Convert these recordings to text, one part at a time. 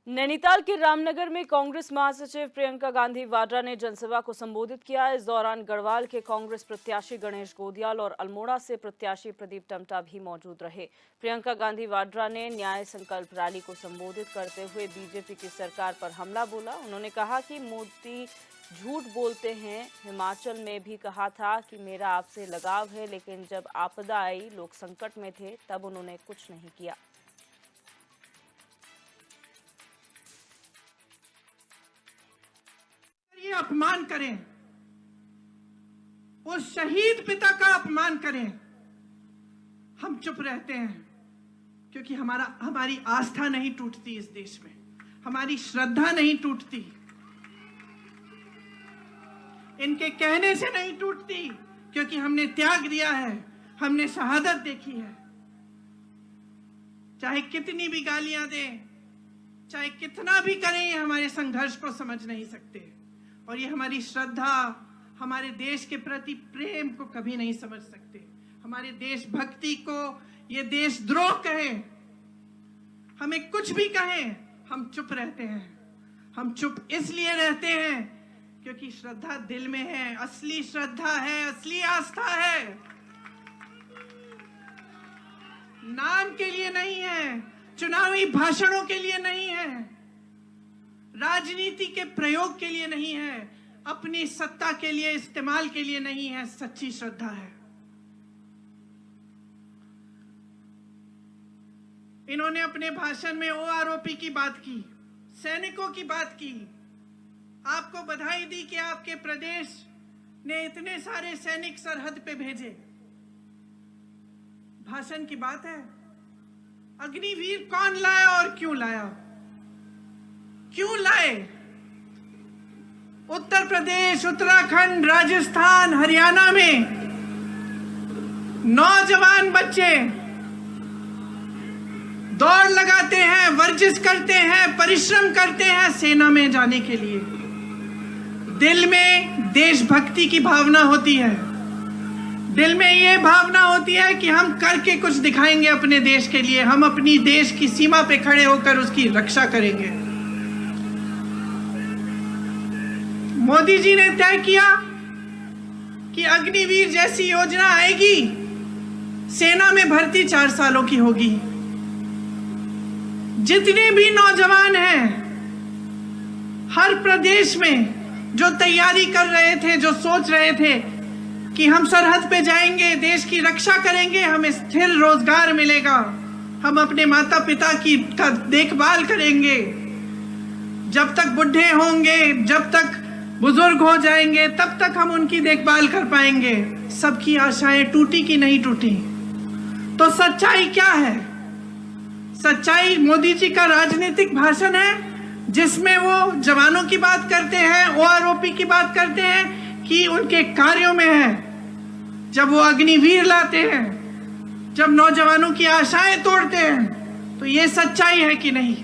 नैनीताल के रामनगर में कांग्रेस महासचिव प्रियंका गांधी वाड्रा ने जनसभा को संबोधित किया। इस दौरान गढ़वाल के कांग्रेस प्रत्याशी गणेश गोदियाल और अल्मोड़ा से प्रत्याशी प्रदीप टमटा भी मौजूद रहे। प्रियंका गांधी वाड्रा ने न्याय संकल्प रैली को संबोधित करते हुए बीजेपी की सरकार पर हमला बोला। उन्होंने कहा कि मोदी झूठ बोलते हैं। हिमाचल में भी कहा था कि मेरा आपसे लगाव है, लेकिन जब आपदा आई, लोग संकट में थे, तब उन्होंने कुछ नहीं किया। ये अपमान करें, उस शहीद पिता का अपमान करें, हम चुप रहते हैं क्योंकि हमारी आस्था नहीं टूटती इस देश में, हमारी श्रद्धा नहीं टूटती, इनके कहने से नहीं टूटती, क्योंकि हमने त्याग दिया है, हमने शहादत देखी है। चाहे कितनी भी गालियां दें, चाहे कितना भी करें, ये हमारे संघर्ष को समझ नहीं सकते और ये हमारी श्रद्धा, हमारे देश के प्रति प्रेम को कभी नहीं समझ सकते। हमारे देशभक्ति को ये देशद्रोह कहे, हमें कुछ भी कहें, हम चुप रहते हैं। हम चुप इसलिए रहते हैं क्योंकि श्रद्धा दिल में है, असली श्रद्धा है, असली आस्था है, नाम के लिए नहीं है, चुनावी भाषणों के लिए नहीं है, राजनीति के प्रयोग के लिए नहीं है, अपनी सत्ता के लिए इस्तेमाल के लिए नहीं है, सच्ची श्रद्धा है। इन्होंने अपने भाषण में ओआरओपी की बात की, सैनिकों की बात की, आपको बधाई दी कि आपके प्रदेश ने इतने सारे सैनिक सरहद पे भेजे। भाषण की बात है। अग्निवीर कौन लाया और क्यों लाया? क्यों लाए? उत्तर प्रदेश, उत्तराखंड, राजस्थान, हरियाणा में नौजवान बच्चे दौड़ लगाते हैं, वर्जिश करते हैं, परिश्रम करते हैं सेना में जाने के लिए। दिल में देशभक्ति की भावना होती है, दिल में ये भावना होती है कि हम करके कुछ दिखाएंगे अपने देश के लिए, हम अपनी देश की सीमा पे खड़े होकर उसकी रक्षा करेंगे। मोदी जी ने तय किया कि अग्निवीर जैसी योजना आएगी, सेना में भर्ती 4 सालों की होगी। जितने भी नौजवान हैं हर प्रदेश में जो तैयारी कर रहे थे, जो सोच रहे थे कि हम सरहद पे जाएंगे, देश की रक्षा करेंगे, हमें स्थिर रोजगार मिलेगा, हम अपने माता पिता का देखभाल करेंगे, जब तक बुढ़े होंगे, जब तक बुजुर्ग हो जाएंगे, तब तक हम उनकी देखभाल कर पाएंगे। सबकी आशाएं टूटी कि नहीं टूटी? तो सच्चाई क्या है? सच्चाई मोदी जी का राजनीतिक भाषण है जिसमें वो जवानों की बात करते हैं, ओआरओपी की बात करते हैं कि उनके कार्यों में है। जब वो अग्निवीर लाते हैं, जब नौजवानों की आशाएं तोड़ते हैं, तो ये सच्चाई है कि नहीं?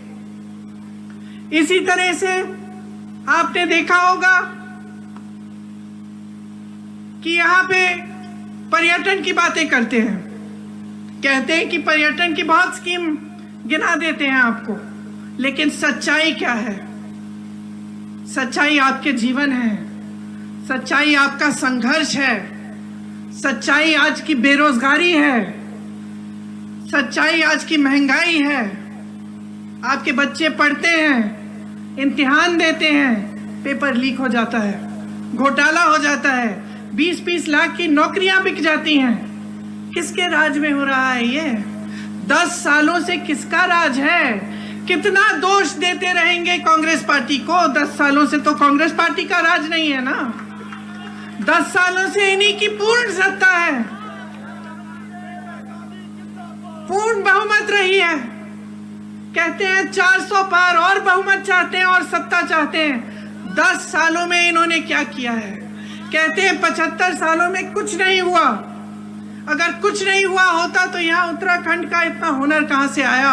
इसी तरह से आपने देखा होगा कि यहाँ पे पर्यटन की बातें करते हैं, कहते हैं कि पर्यटन की बहुत स्कीम गिना देते हैं आपको, लेकिन सच्चाई क्या है? सच्चाई आपके जीवन है, सच्चाई आपका संघर्ष है, सच्चाई आज की बेरोजगारी है, सच्चाई आज की महंगाई है। आपके बच्चे पढ़ते हैं, इम्तिहान देते हैं, पेपर लीक हो जाता है, घोटाला हो जाता है, 20-20 लाख की नौकरियां बिक जाती हैं। किसके राज में हो रहा है ये? 10 सालों से किसका राज है? कितना दोष देते रहेंगे कांग्रेस पार्टी को? 10 सालों से तो कांग्रेस पार्टी का राज नहीं है ना, 10 सालों से इन्हीं की पूर्ण सत्ता है, पूर्ण बहुमत रही है। कहते हैं 400 पार और बहुमत चाहते हैं और सत्ता चाहते हैं। 10 सालों में इन्होंने क्या किया है? कहते हैं 75 सालों में कुछ नहीं हुआ। अगर कुछ नहीं हुआ होता तो यहाँ उत्तराखंड का इतना हुनर कहां से आया?